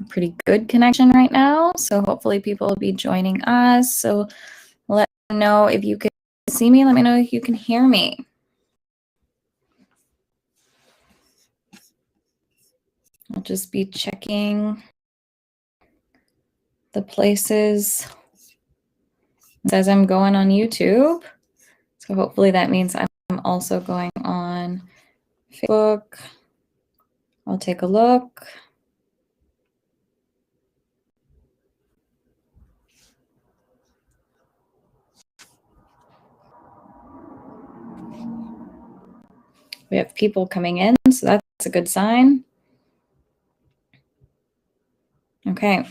pretty good connection right now. So hopefully people will be joining us. So let me know if you can see me. Let me know if you can hear me. I'll just be checking the places as I'm going on YouTube. So hopefully that means I'm also going on Facebook. I'll take a look. We have people coming in, so that's a good sign. Okay,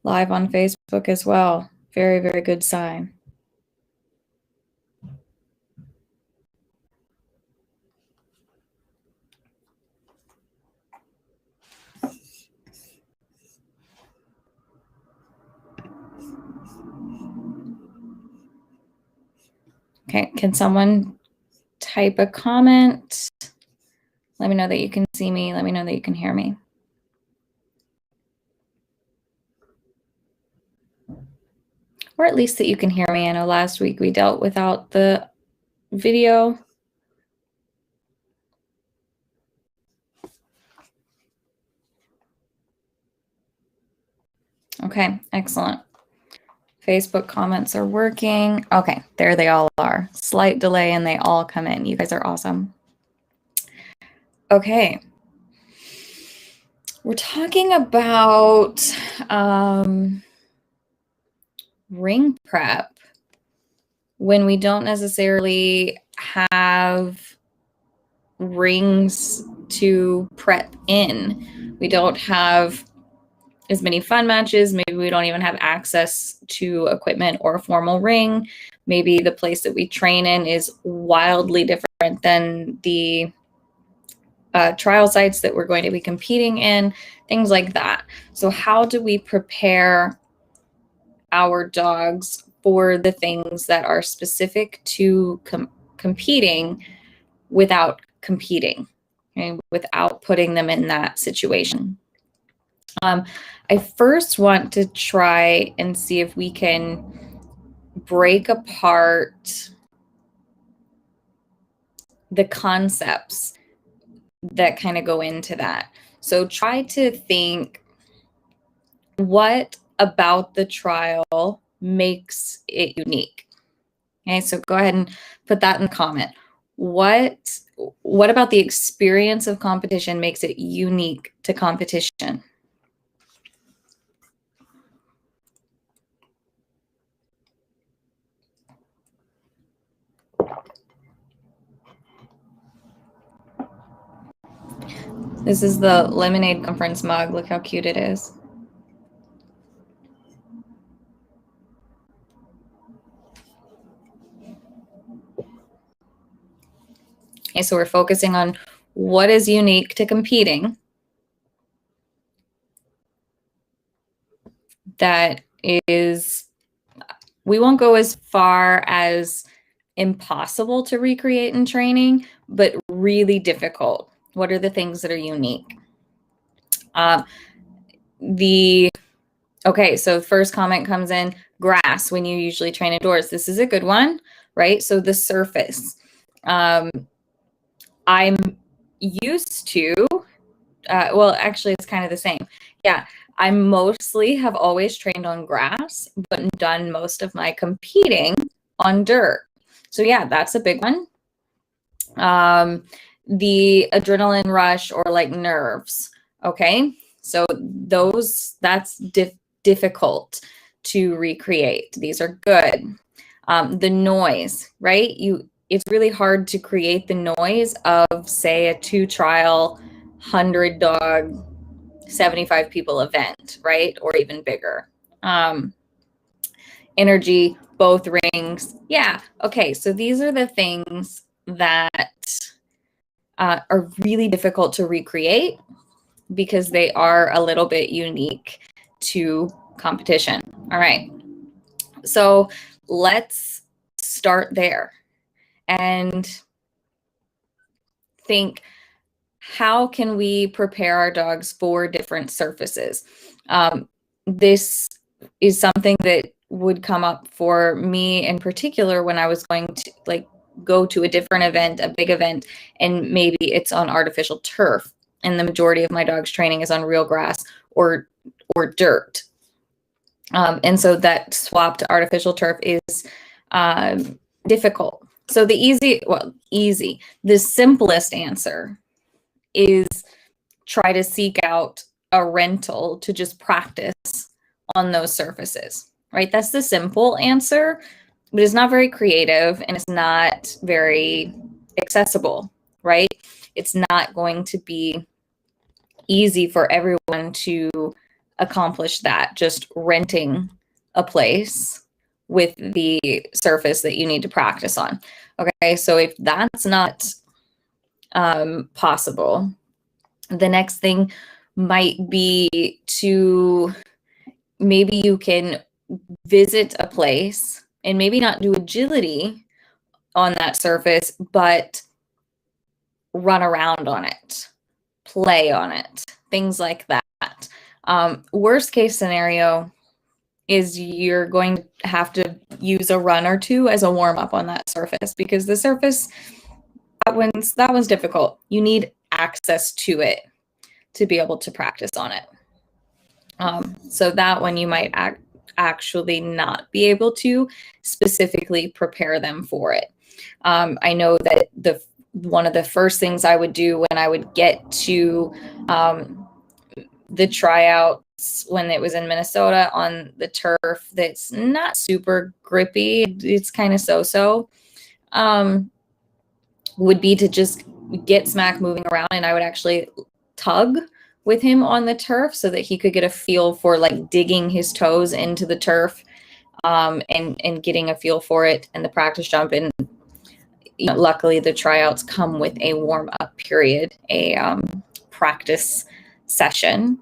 live on Facebook as well. Very, very good sign. Okay, can someone type a comment? Let me know that you can see me. Let me know that you can hear me. Or at least that you can hear me. I know last week we dealt without the video. Okay, excellent. Facebook comments are working. Okay, there they all are. Slight delay and they all come in. You guys are awesome. Okay. We're talking about ring prep when we don't necessarily have rings to prep in. We don't have as many fun matches. Maybe we don't even have access to equipment or a formal ring. Maybe the place that we train in is wildly different than the trial sites that we're going to be competing in, things like that. So how do we prepare our dogs for the things that are specific to competing without competing, okay, without putting them in that situation? I first want to try and see if we can break apart the concepts that kind of go into that. So try to think, what about the trial makes it unique? Okay, so go ahead and put that in the comment. What about the experience of competition makes it unique to competition? This is the Lemonade Conference mug. Look how cute it is. Okay, so we're focusing on what is unique to competing that is, we won't go as far as impossible to recreate in training, but really difficult. What are the things that are unique? Okay, so first comment comes in, grass when you usually train indoors. This is a good one, right? So the surface. I'm used to, well, actually it's kind of the same. Yeah, I mostly have always trained on grass, but done most of my competing on dirt. So yeah, that's a big one. The adrenaline rush or like nerves. Okay, so that's difficult to recreate. These are good. The noise, right? It's really hard to create the noise of, say, a 2-trial, 100-dog, 75 people event, right? Or even bigger. Energy, both rings. Yeah. Okay. So these are the things that are really difficult to recreate because they are a little bit unique to competition. All right. So let's start there and think, how can we prepare our dogs for different surfaces? This is something that would come up for me in particular when I was going to go to a different event, a big event, and maybe it's on artificial turf, and the majority of my dog's training is on real grass or dirt. And so that swap to artificial turf is difficult. So the simplest answer is try to seek out a rental to just practice on those surfaces, right? That's the simple answer, but it's not very creative and it's not very accessible, right? It's not going to be easy for everyone to accomplish that, just renting a place with the surface that you need to practice on. Okay, so if that's not possible, the next thing might be to maybe you can visit a place and maybe not do agility on that surface, but run around on it, play on it, things like that. Worst case scenario is you're going to have to use a run or two as a warm up on that surface, because the surface, that one's difficult. You need access to it to be able to practice on it. So that one you might actually not be able to specifically prepare them for it. I know that one of the first things I would do when I would get to the tryouts when it was in Minnesota on the turf that's not super grippy, it's kind of so-so, would be to just get Smack moving around, and I would actually tug with him on the turf so that he could get a feel for like digging his toes into the turf, and getting a feel for it, and the practice jump. And luckily the tryouts come with a warm-up period, a practice session.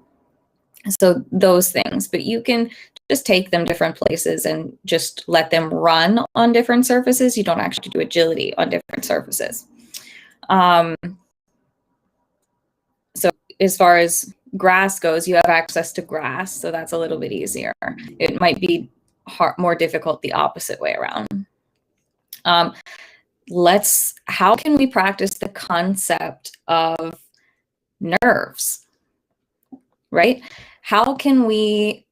So those things, but you can just take them different places and just let them run on different surfaces. You don't actually do agility on different surfaces. So as far as grass goes, you have access to grass, so that's a little bit easier. It might be more difficult the opposite way around. How can we practice the concept of nerves, right? How can we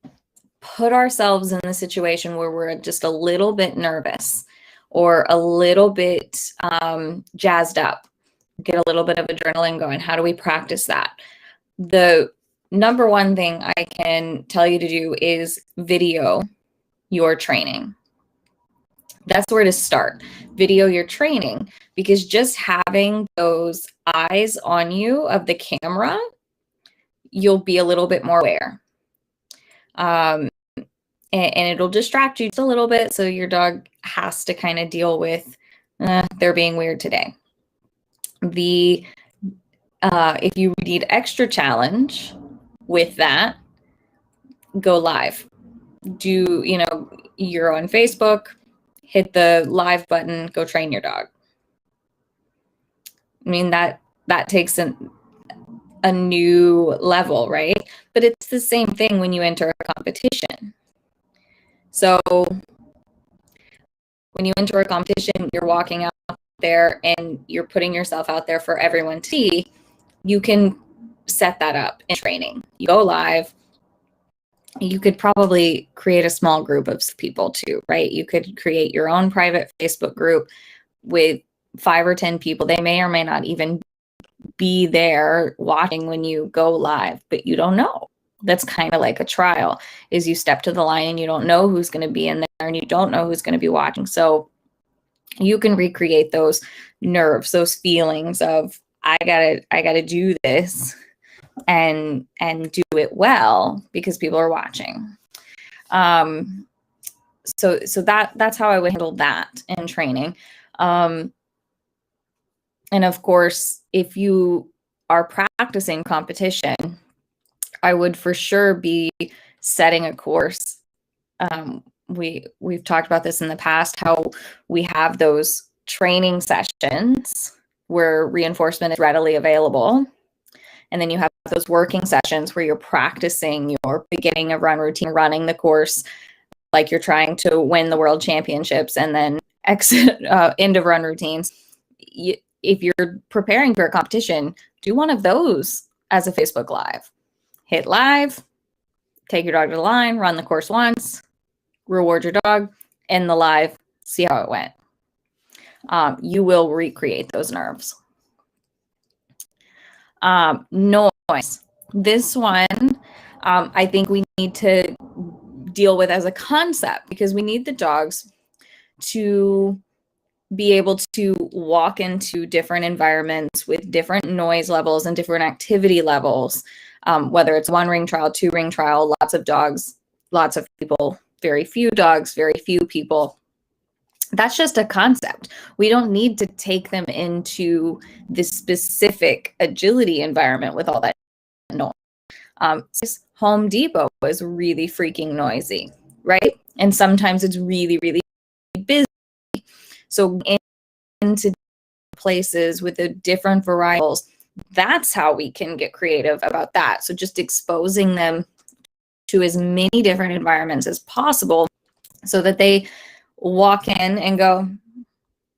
put ourselves in the situation where we're just a little bit nervous or a little bit jazzed up, get a little bit of adrenaline going? How do we practice that? The number one thing I can tell you to do is video your training. That's where to start. Video your training, because just having those eyes on you of the camera, you'll be a little bit more aware. And it'll distract you just a little bit, so your dog has to kind of deal with they're being weird today. If you need extra challenge with that, go live. You're on Facebook, hit the live button, go train your dog. I mean, that takes a new level, right? But it's the same thing when you enter a competition. So when you enter a competition, you're walking out there and you're putting yourself out there for everyone to see. You can set that up in training. You go live. You could probably create a small group of people too, right? You could create your own private Facebook group with 5 or 10 people. They may or may not even be there watching when you go live, but you don't know. That's kind of like a trial, is you step to the line and you don't know who's going to be in there and you don't know who's going to be watching. So you can recreate those nerves, those feelings of I gotta do this and do it well because people are watching. So that's how I would handle that in training. And of course, if you are practicing competition, I would for sure be setting a course. We've talked about this in the past, how we have those training sessions where reinforcement is readily available. And then you have those working sessions where you're practicing your beginning of run routine, running the course like you're trying to win the world championships, and then exit end of run routines. If you're preparing for a competition, do one of those as a Facebook Live. Hit live, take your dog to the line, run the course once, reward your dog, end the live, see how it went. You will recreate those nerves. Noise. This one, I think we need to deal with as a concept, because we need the dogs to be able to walk into different environments with different noise levels and different activity levels, whether it's 1 ring trial, 2 ring trial, lots of dogs, lots of people, very few dogs, very few people. That's just a concept. We don't need to take them into this specific agility environment with all that noise. Home Depot is really freaking noisy, right? And sometimes it's really, really busy. So into places with the different varietals, that's how we can get creative about that. So just exposing them to as many different environments as possible so that they walk in and go,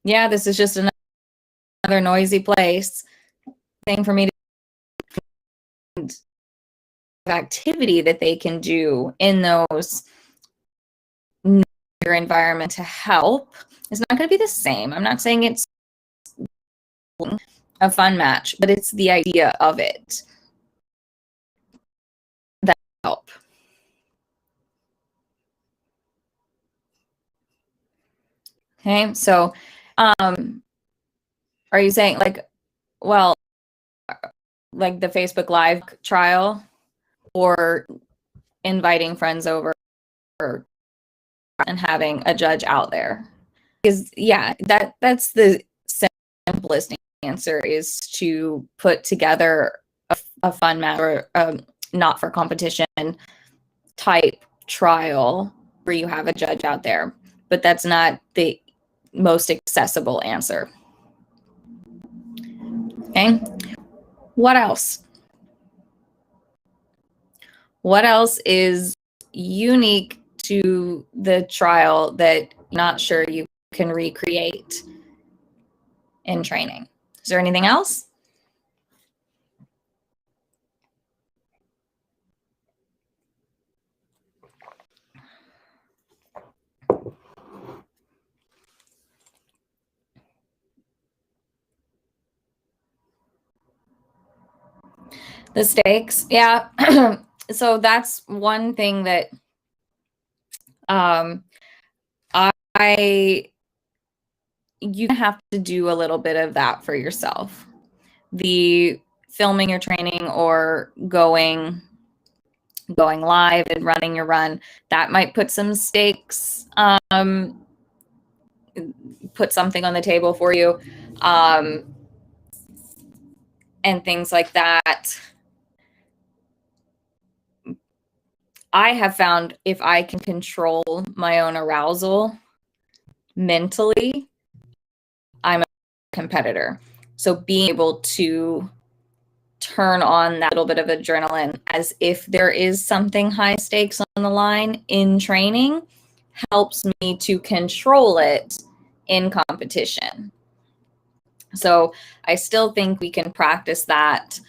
yeah, this is just another noisy place. Thing for me to activity that they can do in those environment to help. It's not going to be the same. I'm not saying it's a fun match, but it's the idea of it that help. Okay, so are you saying like, well, like the Facebook Live trial, or inviting friends over and having a judge out there? Because yeah, that's the simplest answer, is to put together a fun match or not for competition type trial where you have a judge out there, but that's not the most accessible answer. Okay, what else? What else is unique to the trial that you're not sure you can recreate in training? Is there anything else? The stakes, yeah. So that's one thing that you have to do a little bit of that for yourself. The filming your training or going live and running your run, that might put some stakes, put something on the table for you, and things like that. I have found if I can control my own arousal mentally, I'm a competitor. So being able to turn on that little bit of adrenaline as if there is something high stakes on the line in training helps me to control it in competition. So I still think we can practice that.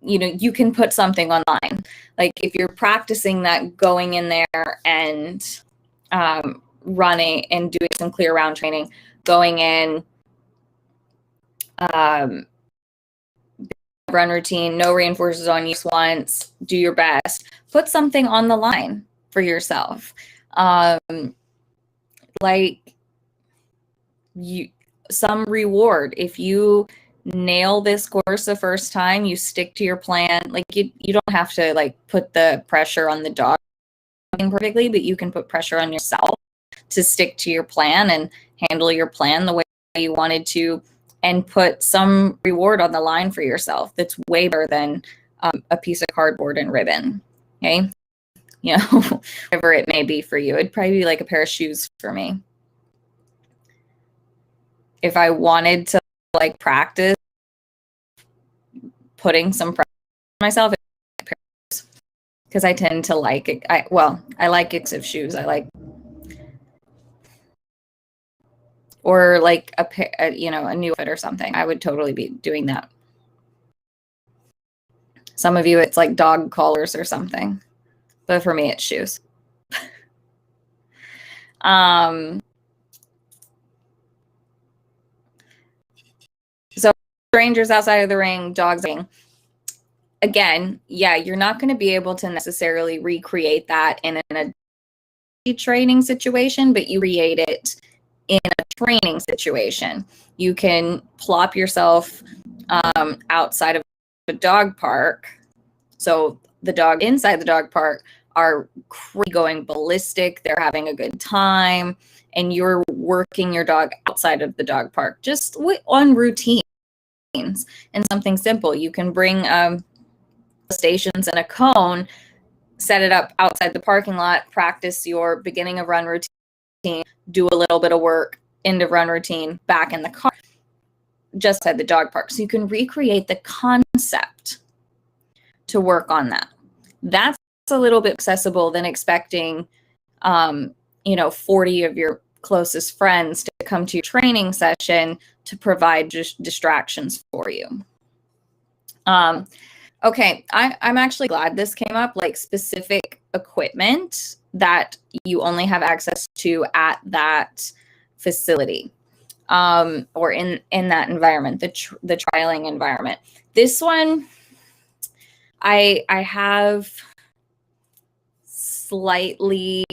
You can put something online. Like if you're practicing that, going in there and running and doing some clear round training, going in, run routine, no reinforcers on use once, do your best. Put something on the line for yourself. Like some reward. If you nail this course the first time, you stick to your plan. Like you don't have to like put the pressure on the dog perfectly, but you can put pressure on yourself to stick to your plan and handle your plan the way you wanted to, and put some reward on the line for yourself that's way better than a piece of cardboard and ribbon. Okay, whatever it may be for you. It'd probably be like a pair of shoes for me. If I wanted to like practice putting some pressure on myself, because I tend to like it. I like expensive shoes. I like, or like a new fit or something. I would totally be doing that. Some of you, it's like dog collars or something, but for me, it's shoes. So strangers outside of the ring, dogs. Again, yeah, you're not going to be able to necessarily recreate that in a training situation, but you create it in a training situation. You can plop yourself outside of a dog park. So the dog inside the dog park are going ballistic. They're having a good time. And you're working your dog outside of the dog park, just on routines and something simple. You can bring stations and a cone, set it up outside the parking lot, practice your beginning of run routine, do a little bit of work, end of run routine, back in the car, just at the dog park. So you can recreate the concept to work on that. That's a little bit accessible than expecting 40 of your closest friends to come to your training session to provide just distractions for you. Okay, I'm actually glad this came up, like specific equipment that you only have access to at that facility, or in that environment, the trialing environment. This one, I have slightly,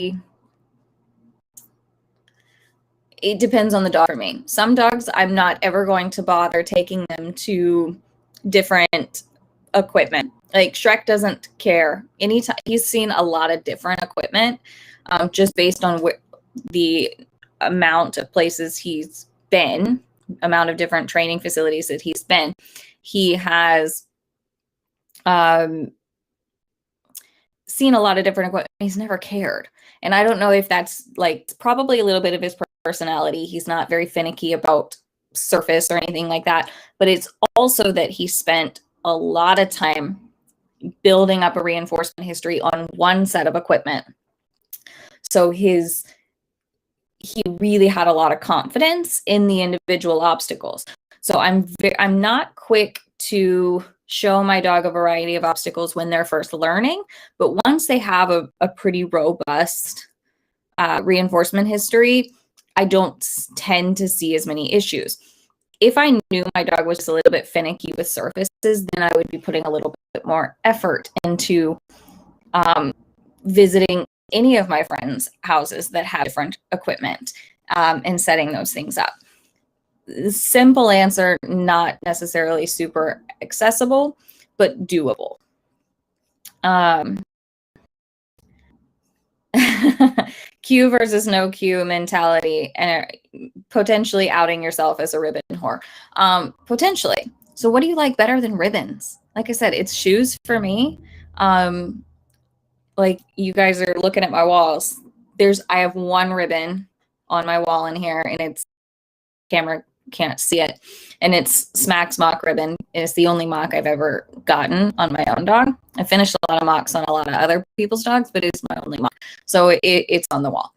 it depends on the dog for me. Some dogs, I'm not ever going to bother taking them to different equipment. Like Shrek doesn't care. Anytime he's seen a lot of different equipment, just based on the amount of places he's been, amount of different training facilities that he's been. He has seen a lot of different equipment. He's never cared. And I don't know if that's like probably a little bit of his personality. He's not very finicky about surface or anything like that. But it's also that he spent a lot of time building up a reinforcement history on one set of equipment. So he really had a lot of confidence in the individual obstacles. So I'm not quick to show my dog a variety of obstacles when they're first learning, but once they have a pretty robust reinforcement history, I don't tend to see as many issues. If I knew my dog was just a little bit finicky with surfaces, then I would be putting a little bit more effort into visiting any of my friends' houses that have different equipment, and setting those things up. Simple answer, not necessarily super accessible, but doable. Cue versus no cue mentality, and potentially outing yourself as a ribbon whore. Potentially. So what do you like better than ribbons? Like I said, it's shoes for me. Like you guys are looking at my walls. I have one ribbon on my wall in here, and it's, camera can't see it, and it's Smack's mock ribbon. It's the only mock I've ever gotten on my own dog. I finished a lot of mocks on a lot of other people's dogs, but it's my only mock, so it's on the wall.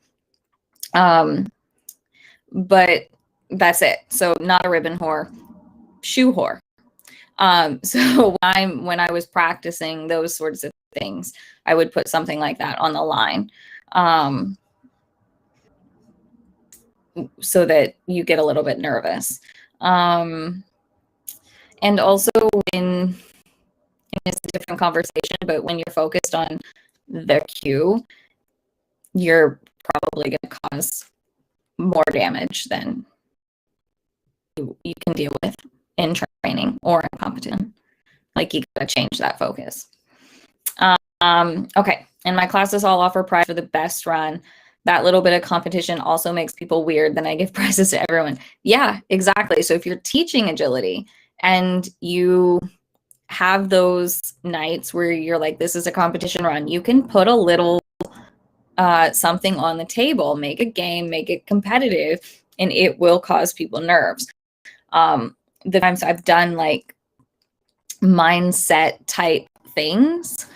But that's it. So not a ribbon whore, shoe whore. So when I was practicing those sorts of things, I would put something like that on the line, so that you get a little bit nervous. And also when, it's a different conversation, but when you're focused on the cue, you're probably going to cause more damage than you can deal with in training or in competition. Like you got to change that focus. Okay. And my classes all offer prize for the best run. That little bit of competition also makes people weird. Then I give prizes to everyone. Yeah, exactly. So if you're teaching agility and you have those nights where you're like, this is a competition run, you can put a little something on the table, make a game, make it competitive, and it will cause people nerves. The times I've done like mindset type things.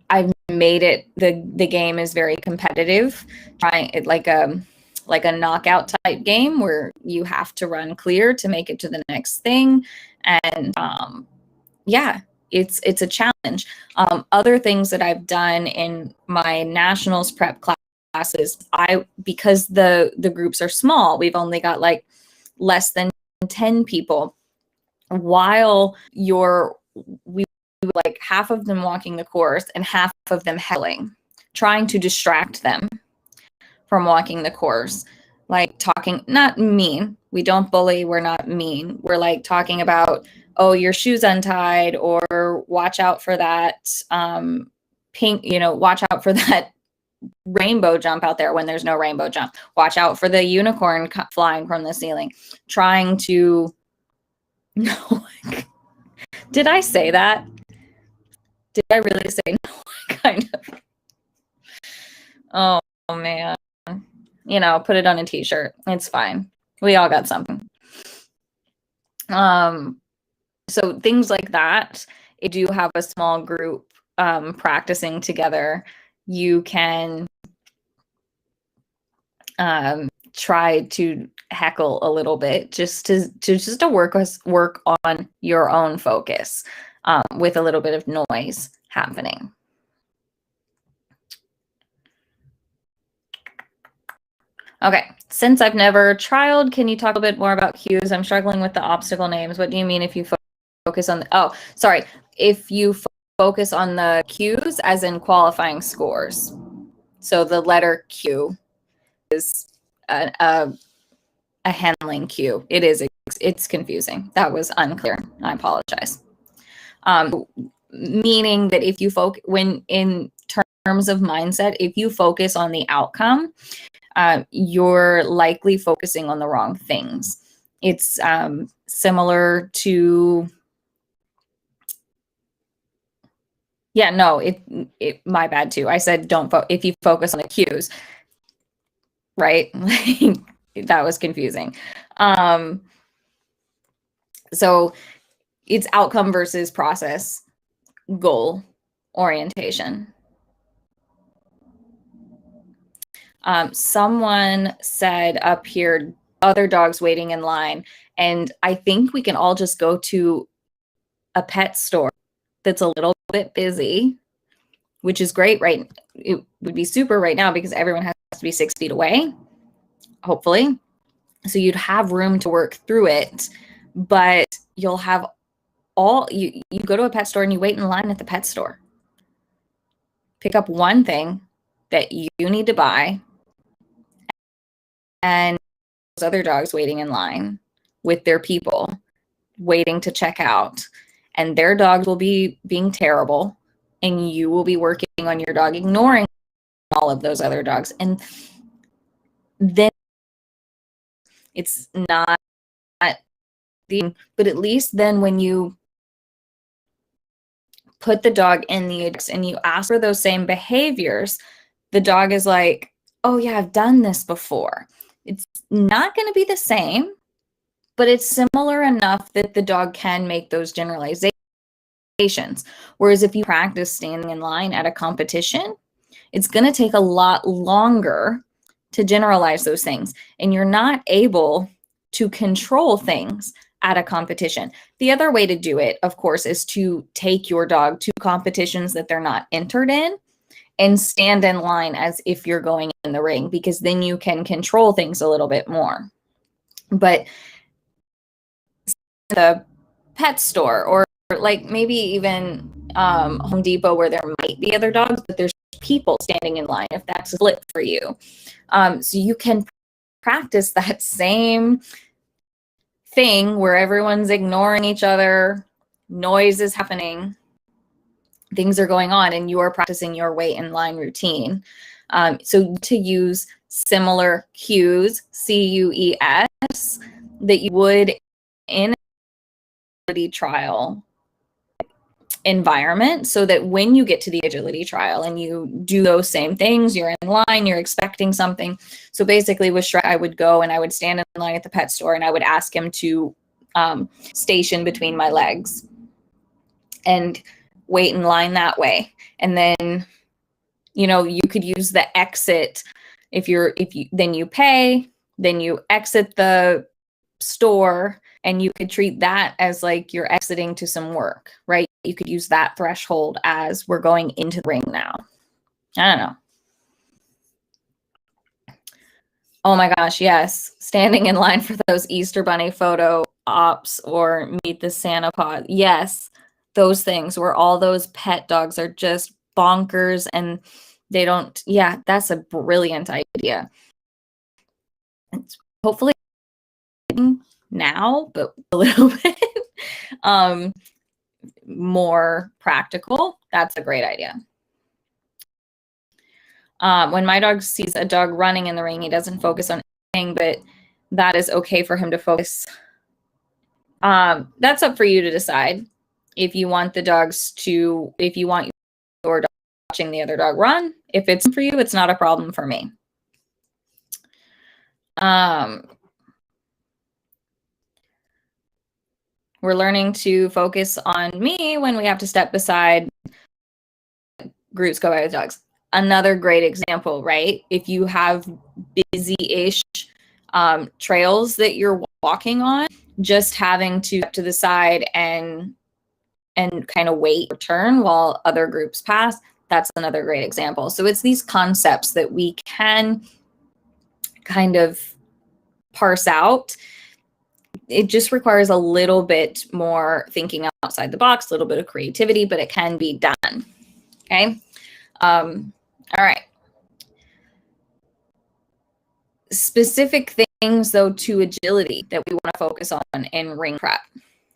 I've made it, the game is very competitive, trying it like a knockout type game where you have to run clear to make it to the next thing. And yeah, it's a challenge. Other things that I've done in my nationals prep classes, because the groups are small, we've only got like less than 10 people. While we like half of them walking the course and half of them heckling, trying to distract them from walking the course, like talking, not mean. We don't bully. We're not mean. We're like talking about, oh, your shoe's untied, or watch out for that pink, watch out for that rainbow jump out there when there's no rainbow jump. Watch out for the unicorn flying from the ceiling. Trying to, no, did I say that? Did I really say no? Kind of. Oh man. Put it on a t-shirt. It's fine. We all got something. So things like that, if you have a small group practicing together, you can try to heckle a little bit just to work on your own focus with a little bit of noise happening. Okay, since I've never trialed, can you talk a bit more about cues? I'm struggling with the obstacle names. What do you mean if you focus on if you focus on the cues as in qualifying scores? So the letter Q is a handling cue. It's confusing. That was unclear. I apologize. Meaning that if you when in terms of mindset, if you focus on the outcome, you're likely focusing on the wrong things. It's similar to, yeah, no, it my bad too. I said if you focus on the cues, right? That was confusing. So it's outcome versus process, goal orientation. Someone said up here, other dogs waiting in line. And I think we can all just go to a pet store that's a little bit busy, which is great, right? It would be super right now because everyone has to be 6 feet away, hopefully. So you'd have room to work through it, but you'll have you go to a pet store and you wait in line at the pet store. Pick up one thing that you need to buy, and those other dogs waiting in line with their people waiting to check out, and their dogs will be being terrible, and you will be working on your dog ignoring all of those other dogs. And then it's not but at least then when you put the dog in the and you ask for those same behaviors, the dog is like, oh yeah, I've done this before. It's not going to be the same, but it's similar enough that the dog can make those generalizations. Whereas if you practice standing in line at a competition, it's going to take a lot longer to generalize those things, and you're not able to control things at a competition. The other way to do it, of course, is to take your dog to competitions that they're not entered in and stand in line as if you're going in the ring, because then you can control things a little bit more. But the pet store, or like maybe even Home Depot, where there might be other dogs, but there's people standing in line, if that's a flip for you. So you can practice that same thing where everyone's ignoring each other, noise is happening, things are going on, and you are practicing your wait in line routine. So to use similar cues, CUES, that you would in agility trial environment, so that when you get to the agility trial and you do those same things, you're in line, you're expecting something. So basically with Shrek, I would go and I would stand in line at the pet store and I would ask him to station between my legs and wait in line that way. And then, you could use the exit. Then you pay, then you exit the store, and you could treat that as like you're exiting to some work, right? You could use that threshold as we're going into the ring now. I don't know. Oh my gosh, yes. Standing in line for those Easter Bunny photo ops or meet the Santa pod. Yes, those things where all those pet dogs are just bonkers and they don't, yeah, that's a brilliant idea. It's hopefully now, but a little bit more practical. That's a great idea. When my dog sees a dog running in the ring, he doesn't focus on anything, but that is okay for him to focus. That's up for you to decide. If you want your dog watching the other dog run, if it's for you, it's not a problem for me. We're learning to focus on me when we have to step beside groups go by with dogs. Another great example, right? If you have busy-ish trails that you're walking on, just having to step to the side and kind of wait or turn while other groups pass, that's another great example. So it's these concepts that we can kind of parse out. It just requires a little bit more thinking outside the box, a little bit of creativity, but it can be done. Okay. All right. Specific things, though, to agility that we want to focus on in ring prep,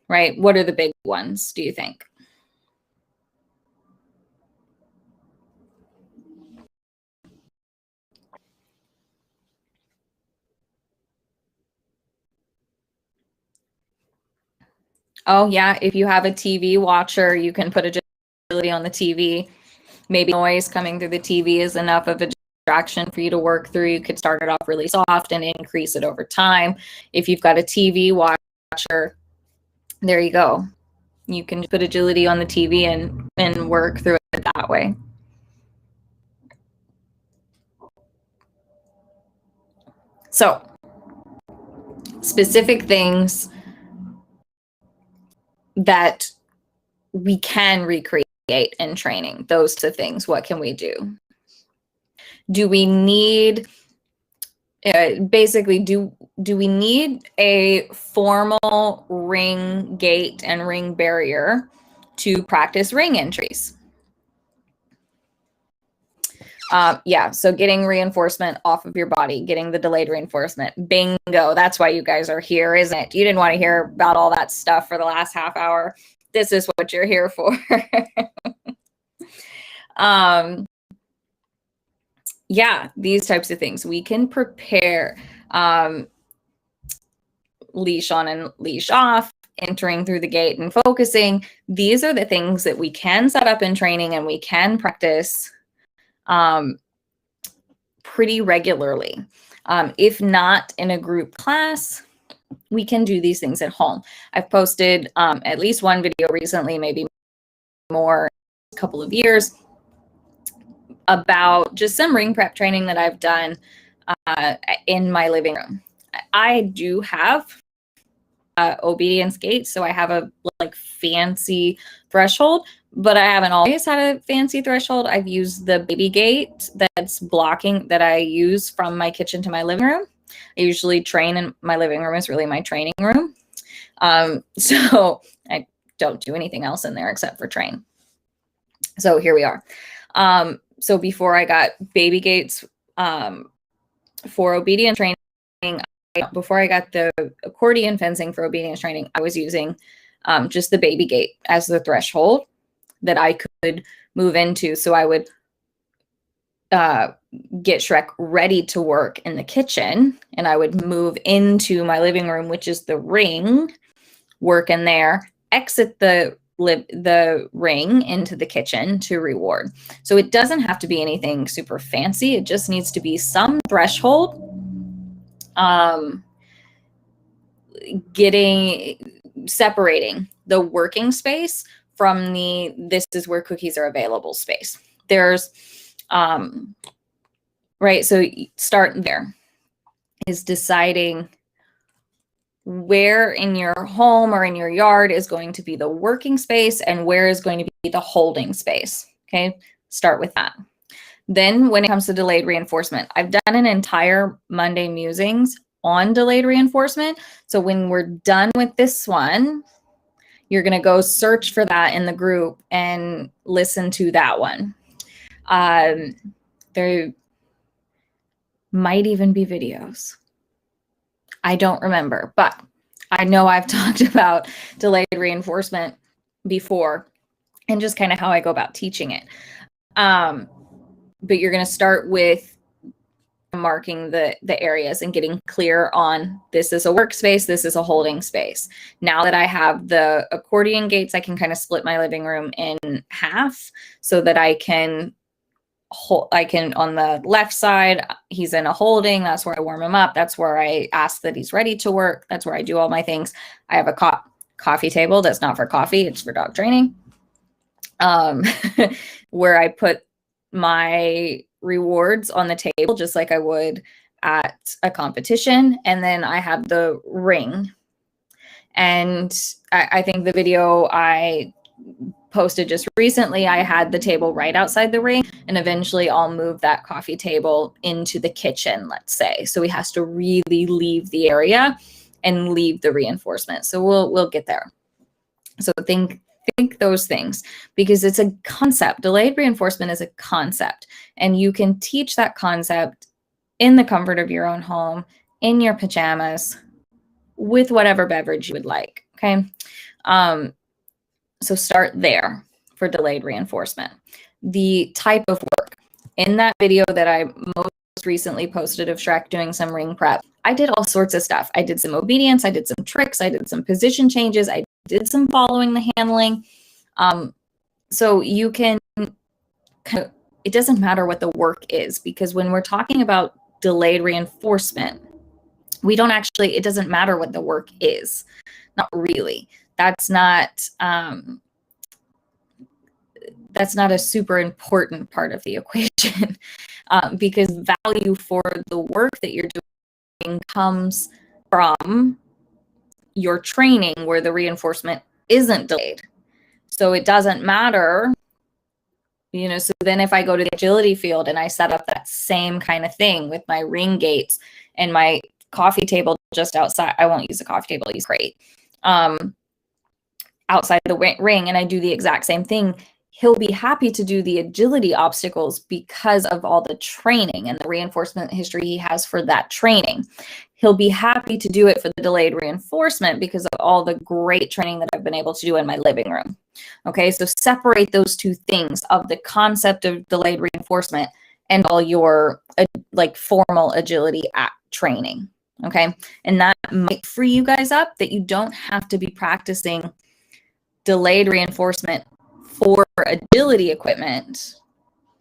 right? What are the big ones, do you think? Oh, yeah. If you have a TV watcher, you can put agility on the TV. Maybe noise coming through the TV is enough of a distraction for you to work through. You could start it off really soft and increase it over time. If you've got a TV watcher, there you go. You can put agility on the TV and work through it that way. So, specific things that we can recreate in training, those two things. What can we do? Do we need basically do we need a formal ring gate and ring barrier to practice ring entries? Yeah, so getting reinforcement off of your body, getting the delayed reinforcement. Bingo, that's why you guys are here, isn't it? You didn't want to hear about all that stuff for the last half hour. This is what you're here for. Yeah, these types of things. We can prepare leash on and leash off, entering through the gate and focusing. These are the things that we can set up in training and we can practice pretty regularly. If not in a group class, we can do these things at home. I've posted at least one video recently, maybe more, a couple of years, about just some ring prep training that I've done in my living room. I do have obedience gate, so I have a fancy threshold, but I haven't always had a fancy threshold. I've used the baby gate that's blocking that I use from my kitchen to my living room. I usually train in my living room is really my training room. So I don't do anything else in there except for train. So here we are. So before I got baby gates for obedience training, before I got the accordion fencing for obedience training, I was using just the baby gate as the threshold that I could move into. So I would get Shrek ready to work in the kitchen, and I would move into my living room, which is the ring, work in there, exit the ring into the kitchen to reward. So it doesn't have to be anything super fancy. It just needs to be some threshold separating the working space from the this is where cookies are available space. There's right, so start there is deciding where in your home or in your yard is going to be the working space and where is going to be the holding space. Okay, start with that. Then when it comes to delayed reinforcement, I've done an entire Monday musings on delayed reinforcement. So when we're done with this one, you're going to go search for that in the group and listen to that one. There might even be videos. I don't remember, but I know I've talked about delayed reinforcement before and just kind of how I go about teaching it. But you're going to start with marking the areas and getting clear on this is a workspace, this is a holding space. Now that I have the accordion gates, I can kind of split my living room in half so that I can on the left side, he's in a holding. That's where I warm him up. That's where I ask that he's ready to work. That's where I do all my things. I have a coffee table that's not for coffee. It's for dog training. Where I put my rewards on the table, just like I would at a competition. And then I have the ring. And I think the video I posted just recently, I had the table right outside the ring, and eventually I'll move that coffee table into the kitchen, let's say. So he has to really leave the area and leave the reinforcement. So we'll get there. So think those things, because it's a concept. Delayed reinforcement is a concept, and you can teach that concept in the comfort of your own home, in your pajamas, with whatever beverage you would like. Okay. So start there for delayed reinforcement. The type of work. In that video that I most recently posted of Shrek doing some ring prep, I did all sorts of stuff. I did some obedience, I did some tricks, I did some position changes, I did some following the handling. So you can, it doesn't matter what the work is, because when we're talking about delayed reinforcement, it doesn't matter what the work is. Not really. That's not a super important part of the equation, because value for the work that you're doing comes from your training where the reinforcement isn't delayed. So it doesn't matter, so then if I go to the agility field and I set up that same kind of thing with my ring gates and my coffee table just outside, I won't use a coffee table, I'll use a crate. Outside the ring, and I do the exact same thing, he'll be happy to do the agility obstacles because of all the training and the reinforcement history he has for that training. He'll be happy to do it for the delayed reinforcement because of all the great training that I've been able to do in my living room. Okay, so separate those two things of the concept of delayed reinforcement and all your formal agility training. Okay, and that might free you guys up that you don't have to be practicing delayed reinforcement for agility equipment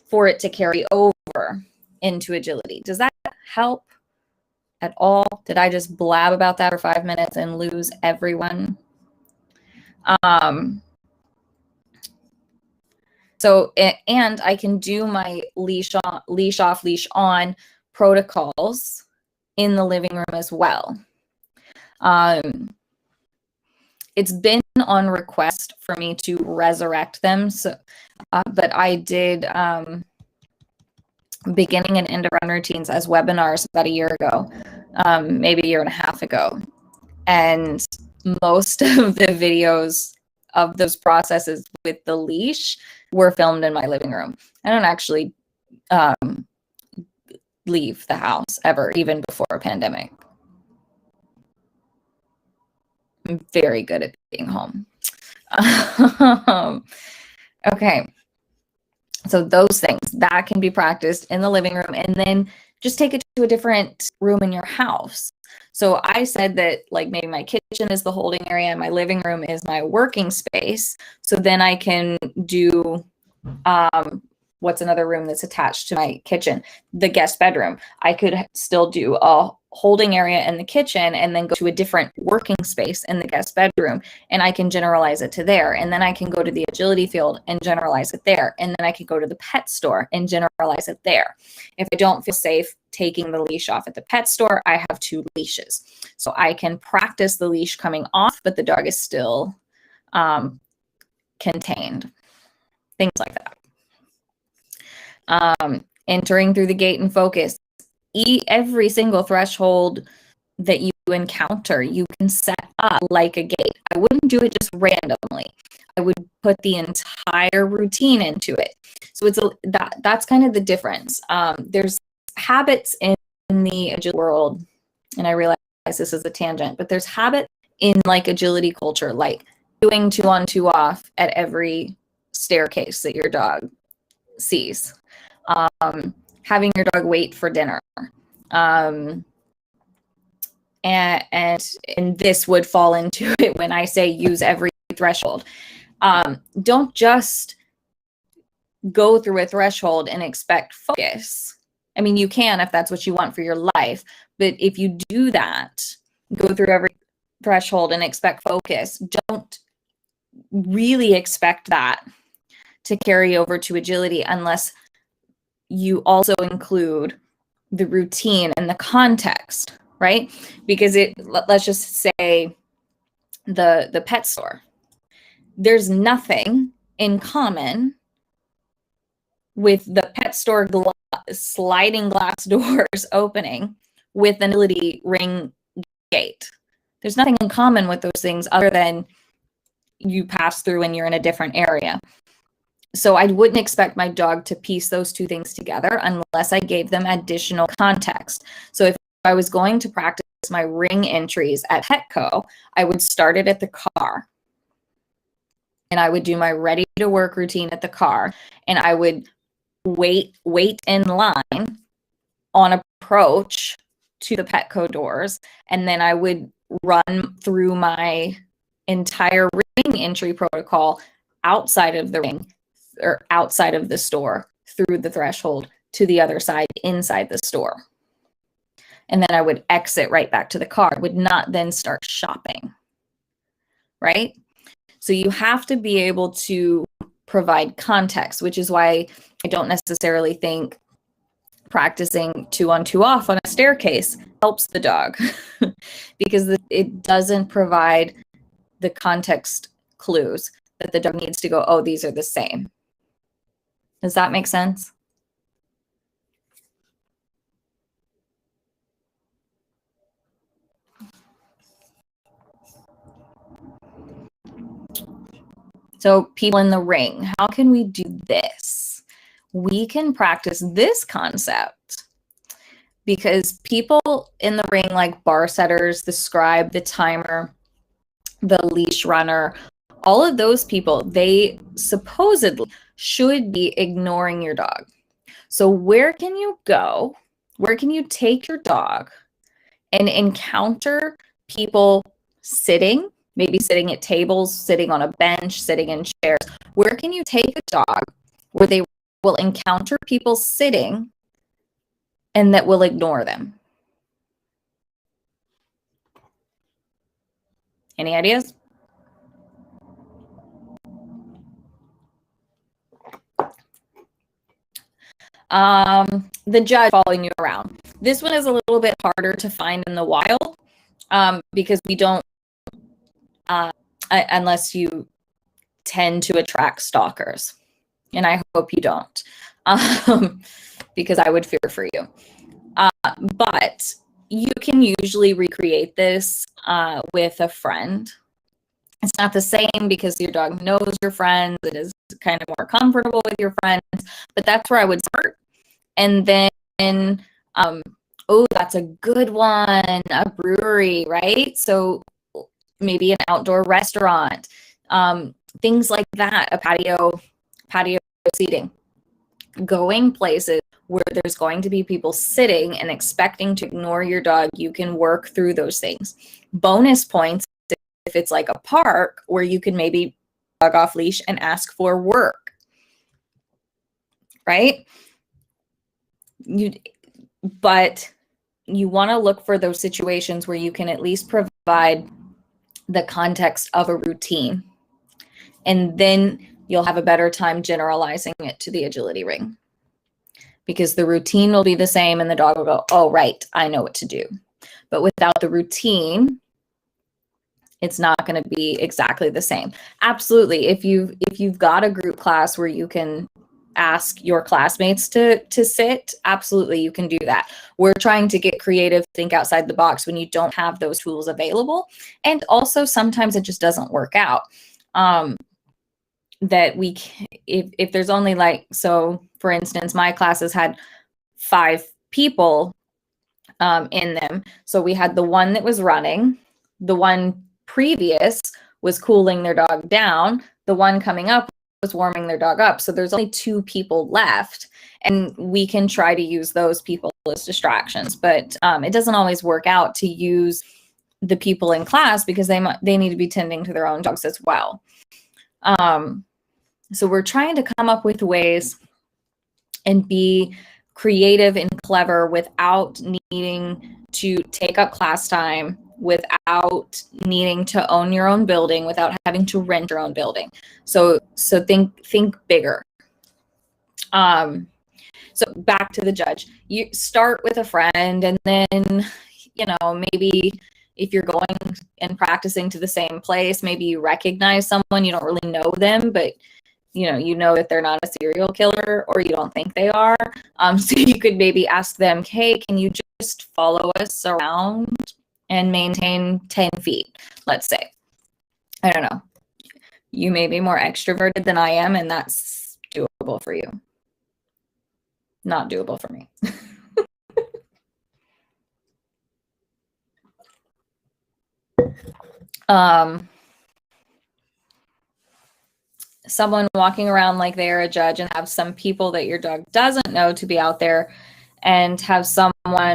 for it to carry over into agility. Does that help at all? Did I just blab about that for 5 minutes and lose everyone? So, and I can do my leash off, leash on protocols in the living room as well. It's been on request for me to resurrect them. So, but I did beginning and end of run routines as webinars about a year ago, maybe a year and a half ago. And most of the videos of those processes with the leash were filmed in my living room. I don't actually leave the house ever, even before a pandemic. I'm very good at being home. Okay. So those things that can be practiced in the living room, and then just take it to a different room in your house. So I said that maybe my kitchen is the holding area and my living room is my working space. So then I can do what's another room that's attached to my kitchen? The guest bedroom. I could still do a holding area in the kitchen and then go to a different working space in the guest bedroom, and I can generalize it to there. And then I can go to the agility field and generalize it there. And then I can go to the pet store and generalize it there. If I don't feel safe taking the leash off at the pet store, I have 2 leashes. So I can practice the leash coming off, but the dog is still contained. Things like that. Entering through the gate and focus. Every single threshold that you encounter, you can set up like a gate. I wouldn't do it just randomly. I would put the entire routine into it. So it's that's kind of the difference. There's habits in the agility world, and I realize this is a tangent, but there's habit in like agility culture, like doing 2 on 2 off at every staircase that your dog sees. Having your dog wait for dinner. And this would fall into it when I say use every threshold. Don't just go through a threshold and expect focus. I mean, you can if that's what you want for your life, but if you do that, go through every threshold and expect focus, don't really expect that to carry over to agility unless you also include the routine and the context, right? Because let's just say the pet store. There's nothing in common with the pet store sliding glass doors opening with an agility ring gate. There's nothing in common with those things other than you pass through and you're in a different area. So I wouldn't expect my dog to piece those 2 things together unless I gave them additional context. So if I was going to practice my ring entries at Petco, I would start it at the car. And I would do my ready to work routine at the car. And I would wait in line on approach to the Petco doors. And then I would run through my entire ring entry protocol outside of the ring or outside of the store through the threshold to the other side inside the store. And then I would exit right back to the car. I would not then start shopping, right? So you have to be able to provide context, which is why I don't necessarily think practicing 2 on 2 off on a staircase helps the dog because it doesn't provide the context clues that the dog needs to go, oh, these are the same. Does that make sense? So people in the ring, how can we do this? We can practice this concept because people in the ring, like bar setters, the scribe, the timer, the leash runner, all of those people, they supposedly should be ignoring your dog. So where can you go? Where can you take your dog and encounter people sitting, maybe sitting at tables, sitting on a bench, sitting in chairs? Where can you take a dog where they will encounter people sitting and that will ignore them? Any ideas? The judge following you around. This one is a little bit harder to find in the wild because we don't, unless you tend to attract stalkers. And I hope you don't, because I would fear for you. But you can usually recreate this with a friend. It's not the same because your dog knows your friends. It is kind of more comfortable with your friends, but that's where I would start. And then, oh, that's a good one, a brewery, right? So maybe an outdoor restaurant, things like that, a patio seating, going places where there's going to be people sitting and expecting to ignore your dog. You can work through those things. Bonus points if it's like a park where you can maybe dog off leash and ask for work, right? But you want to look for those situations where you can at least provide the context of a routine. And then you'll have a better time generalizing it to the agility ring, because the routine will be the same and the dog will go, oh, right, I know what to do. But without the routine, it's not going to be exactly the same. Absolutely. If you've got a group class where you can ask your classmates to sit, absolutely, you can do that. We're trying to get creative, think outside the box when you don't have those tools available. And also sometimes it just doesn't work out. That we, if there's only like, so for instance, my classes had 5 people in them. So we had the one that was running, the one previous was cooling their dog down, the one coming up was warming their dog up. So there's only 2 people left, and we can try to use those people as distractions. But it doesn't always work out to use the people in class, because they need to be tending to their own dogs as well. So we're trying to come up with ways and be creative and clever without needing to take up class time, without needing to own your own building, without having to rent your own building. So think bigger. So back to the judge. You start with a friend, and then, maybe if you're going and practicing to the same place, maybe you recognize someone, you don't really know them, but you know that they're not a serial killer, or you don't think they are. So you could maybe ask them, hey, can you just follow us around and maintain 10 feet, let's say. I don't know. You may be more extroverted than I am, and that's doable for you. Not doable for me. Someone walking around like they're a judge, and have some people that your dog doesn't know to be out there, and have someone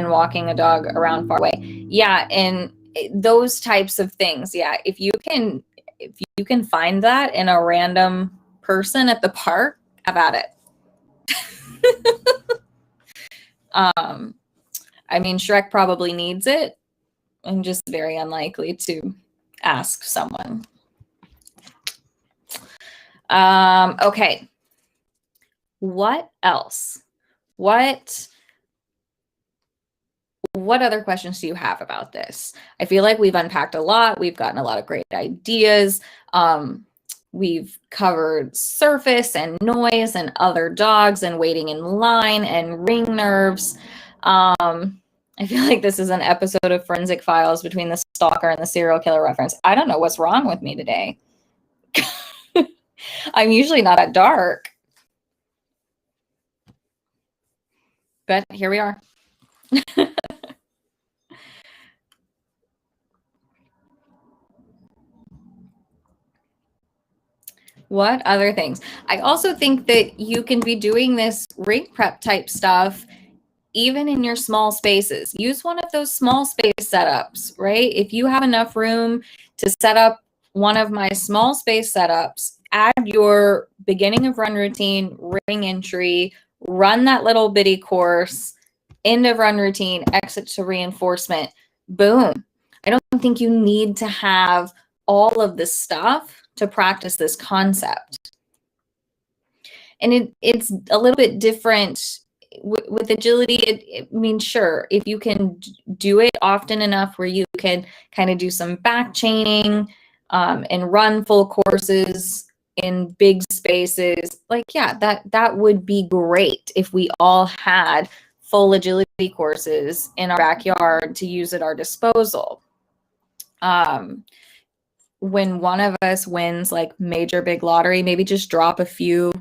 walking a dog around far away. Yeah, and those types of things. Yeah, if you can find that in a random person at the park, have at it. I mean, Shrek probably needs it. I'm just very unlikely to ask someone. Okay. What else? What other questions do you have about this? I feel like we've unpacked a lot. We've gotten a lot of great ideas. We've covered surface and noise and other dogs and waiting in line and ring nerves. I feel like this is an episode of Forensic Files between the stalker and the serial killer reference. I don't know what's wrong with me today. I'm usually not at dark. But here we are. What other things? I also think that you can be doing this ring prep type stuff even in your small spaces. Use one of those small space setups, right? If you have enough room to set up one of my small space setups, add your beginning of run routine, ring entry, run that little bitty course, end of run routine, exit to reinforcement, boom. I don't think you need to have all of this stuff to practice this concept. And it's a little bit different with agility. I mean, sure, if you can do it often enough where you can kind of do some back chaining and run full courses in big spaces, like, yeah, that would be great if we all had full agility courses in our backyard to use at our disposal. When one of us wins like major big lottery, maybe just drop a few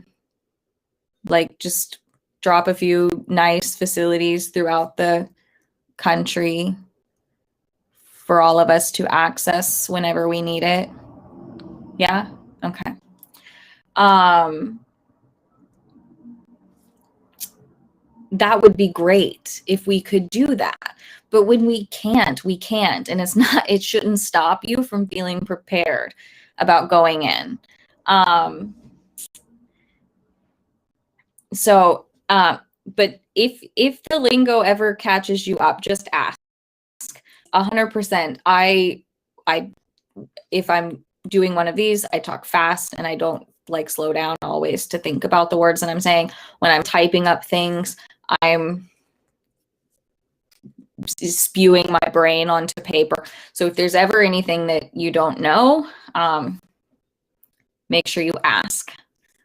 nice facilities throughout the country for all of us to access whenever we need it. Yeah? Okay. That would be great if we could do that. But when we can't. And it shouldn't stop you from feeling prepared about going in. So But if the lingo ever catches you up, just ask. 100%. If I'm doing one of these, I talk fast and I don't like slow down always to think about the words that I'm saying. When I'm typing up things, I'm spewing my brain onto paper. So if there's ever anything that you don't know, make sure you ask,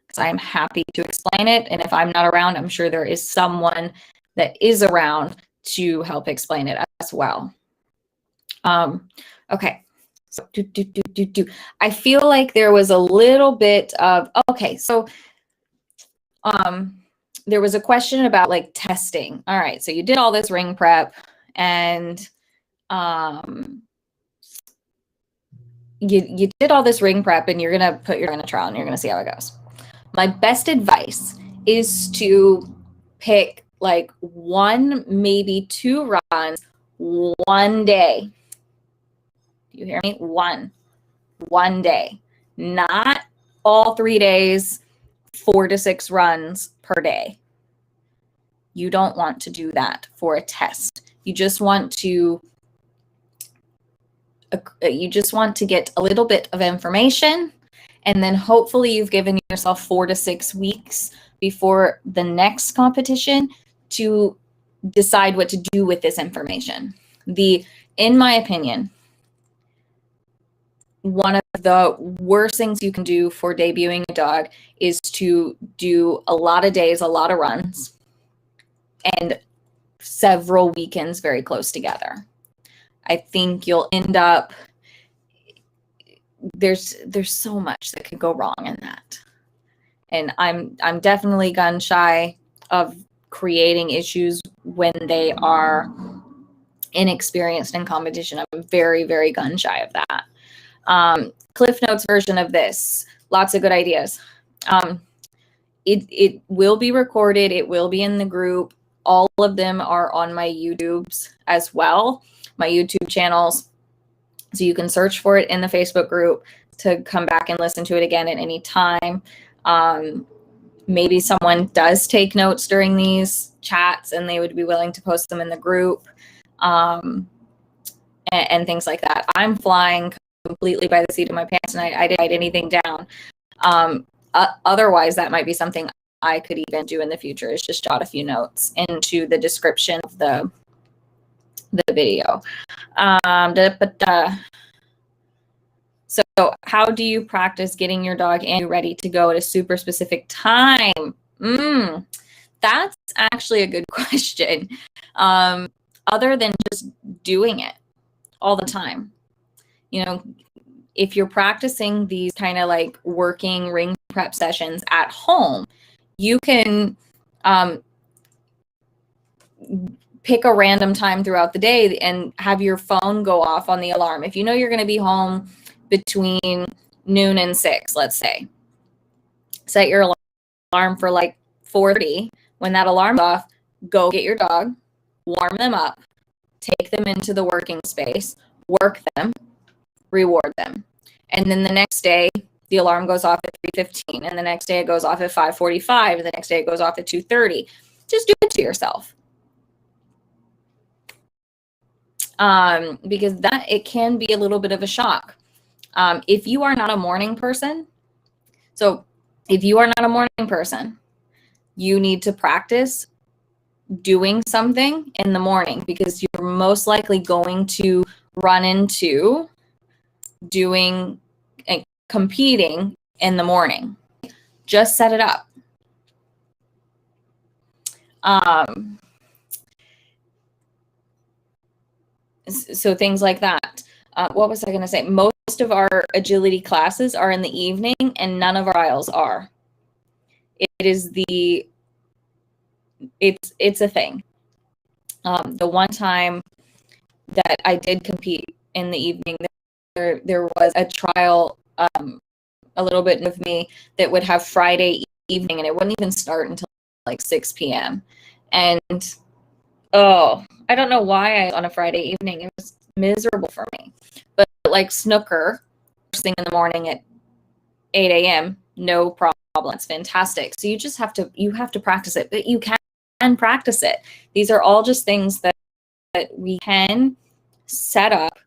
because I'm happy to explain it. And if I'm not around, I'm sure there is someone that is around to help explain it as well. Okay. So I feel like there was a little bit of, okay, so there was a question about like testing. All right, so you did all this ring prep and you did all this ring prep and you're gonna put your in a trial and you're gonna see how it goes. My best advice is to pick like 1, maybe 2 runs one day. Do you hear me? One day, not all 3 days, 4 to 6 runs per day. You don't want to do that for a test. You just want to get a little bit of information, and then hopefully you've given yourself 4 to 6 weeks before the next competition to decide what to do with this information. In my opinion, one of the worst things you can do for debuting a dog is to do a lot of days, a lot of runs, and several weekends very close together. I think you'll end up, there's so much that could go wrong in that. And I'm definitely gun shy of creating issues when they are inexperienced in competition. I'm very, very gun shy of that. Cliff Notes version of this, lots of good ideas. It will be recorded. It will be in the group. All of them are on my YouTubes as well, my YouTube channels. So you can search for it in the Facebook group to come back and listen to it again at any time. Maybe someone does take notes during these chats and they would be willing to post them in the group, and things like that. I'm flying completely by the seat of my pants, and I didn't write anything down. Otherwise, that might be something I could even do in the future, is just jot a few notes into the description of the video. So how do you practice getting your dog and ready to go at a super specific time? That's actually a good question. Other than just doing it all the time. You know, if you're practicing these kind of like working ring prep sessions at home, you can pick a random time throughout the day and have your phone go off on the alarm. If you know you're going to be home between noon and 6, let's say, set your alarm for like 4:30. When that alarm's off, go get your dog, warm them up, take them into the working space, work them, reward them. And then the next day, the alarm goes off at 3:15, and the next day it goes off at 5:45, and the next day it goes off at 2:30. Just do it to yourself. Because it can be a little bit of a shock. If you are not a morning person, you need to practice doing something in the morning, because you're most likely going to run into doing and competing in the morning. Just set it up. So things like that. What was I going to say? Most of our agility classes are in the evening, and none of our trials are. It's a thing. The one time that I did compete in the evening, there was a trial a little bit with me that would have Friday evening, and it wouldn't even start until like 6 p.m. And I don't know why on a Friday evening, it was miserable for me. But like snooker, first thing in the morning at 8 a.m., no problem. problem. It's fantastic. So you have to practice it, but you can practice it. These are all just things that we can set up.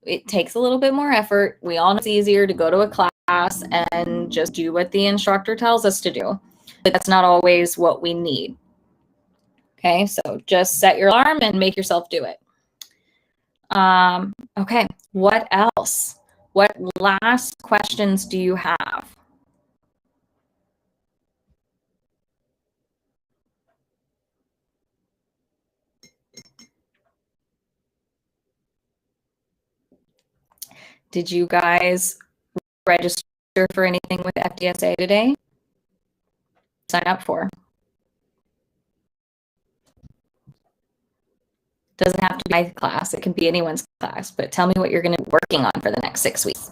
It takes a little bit more effort. We all know it's easier to go to a class and just do what the instructor tells us to do, but that's not always what we need. Okay, so just set your alarm and make yourself do it. Okay, what else? What last questions do you have? Did you guys register for anything with FDSA today? Sign up for. Doesn't have to be my class. It can be anyone's class, but tell me what you're going to be working on for the next 6 weeks.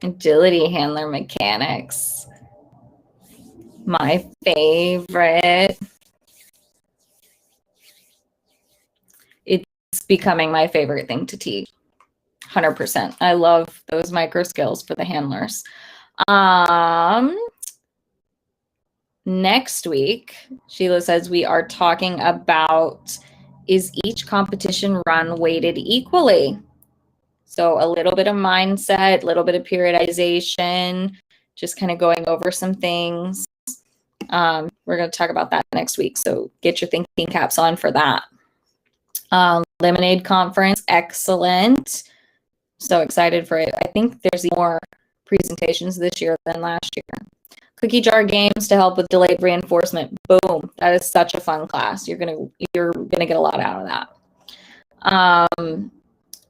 Agility handler mechanics. My favorite. It's becoming my favorite thing to teach. 100%. I love those micro skills for the handlers. Next week, Sheila says we are talking about, is each competition run weighted equally? So a little bit of mindset, a little bit of periodization, just kind of going over some things. We're going to talk about that next week. So get your thinking caps on for that. Lemonade conference, excellent. So excited for it. I think there's more presentations this year than last year. Cookie jar games to help with delayed reinforcement. Boom. That is such a fun class. You're gonna get a lot out of that.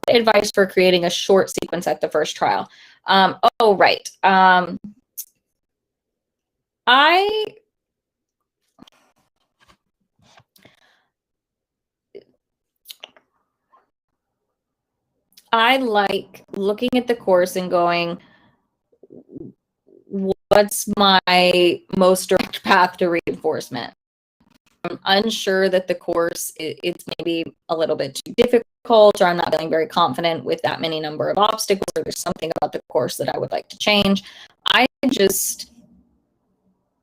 Advice for creating a short sequence at the first trial. Right. I like looking at the course and going, what's my most direct path to reinforcement? I'm unsure that the course, it's maybe a little bit too difficult, or I'm not feeling very confident with that many number of obstacles, or there's something about the course that I would like to change. I just,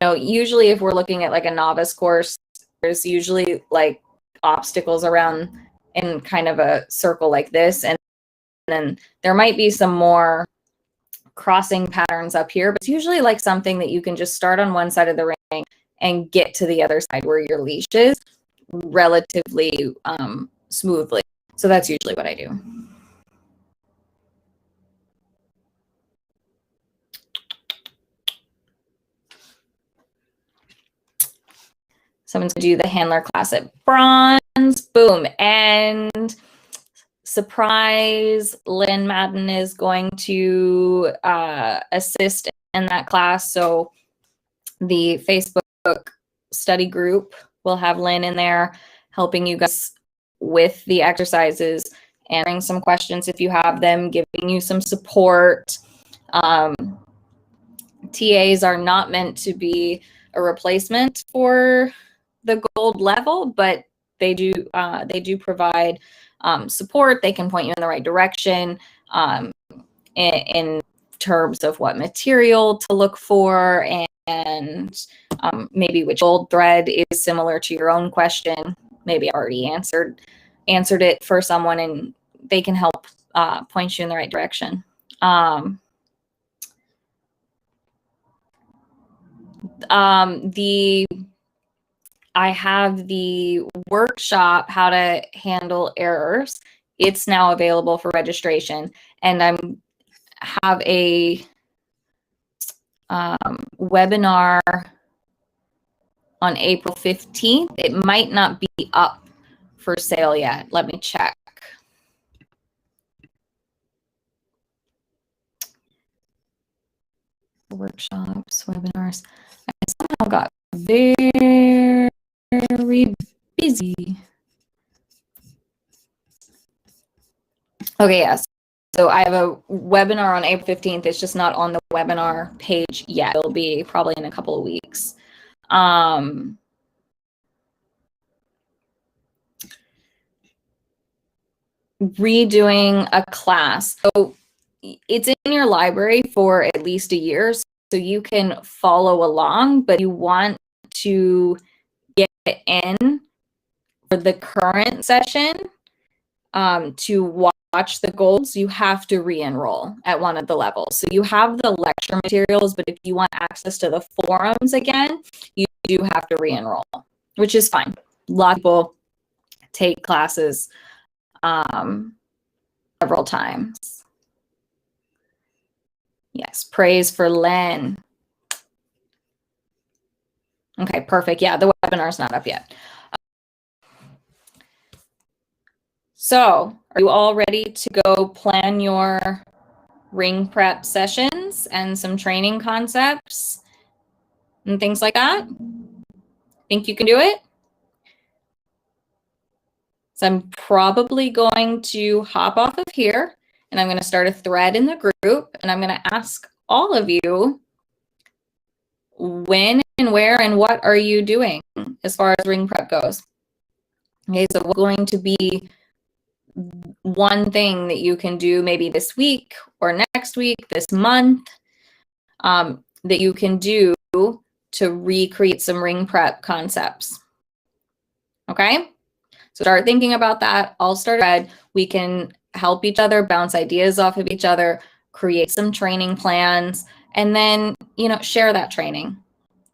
usually if we're looking at like a novice course, there's usually like obstacles around in kind of a circle like this. And then there might be some more crossing patterns up here, but it's usually like something that you can just start on one side of the ring and get to the other side where your leash is relatively smoothly. So that's usually what I do. Someone's gonna do the handler class at bronze, boom. And surprise, Lynn Madden is going to assist in that class. So the Facebook study group will have Lynn in there helping you guys with the exercises, answering some questions if you have them, giving you some support. TAs are not meant to be a replacement for the gold level, but they do provide support. They can point you in the right direction in terms of what material to look for, and maybe which gold thread is similar to your own question. Maybe I already answered it for someone, and they can help point you in the right direction. I have the workshop, How to Handle Errors. It's now available for registration, and I have a webinar on April 15th. It might not be up for sale yet. Let me check. Workshops, webinars. I somehow got very busy. Okay, yes. So I have a webinar on April 15th. It's just not on the webinar page yet. It'll be probably in a couple of weeks. Redoing a class. So it's in your library for at least a year, so you can follow along, but you want to get in for the current session to watch the goals, you have to re-enroll at one of the levels. So you have the lecture materials, but if you want access to the forums again, you do have to re-enroll, which is fine. A lot of people take classes several times. Yes, praise for Len. Okay, perfect. Yeah, the webinar's not up yet. So, are you all ready to go plan your ring prep sessions and some training concepts and things like that? Think you can do it? So I'm probably going to hop off of here and I'm going to start a thread in the group and I'm going to ask all of you when and where and what are you doing as far as ring prep goes. Okay, so what's going to be one thing that you can do maybe this week or next week, this month, that you can do to recreate some ring prep concepts. Okay, so start thinking about that. I'll start a thread. We can help each other, bounce ideas off of each other, create some training plans, and then, share that training.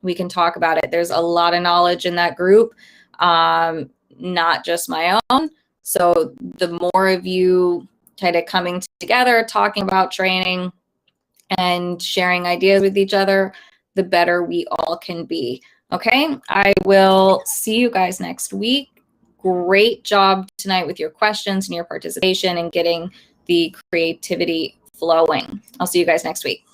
We can talk about it. There's a lot of knowledge in that group, not just my own. So the more of you kind of coming together, talking about training and sharing ideas with each other, the better we all can be. Okay, I will see you guys next week. Great job tonight with your questions and your participation and getting the creativity flowing. I'll see you guys next week.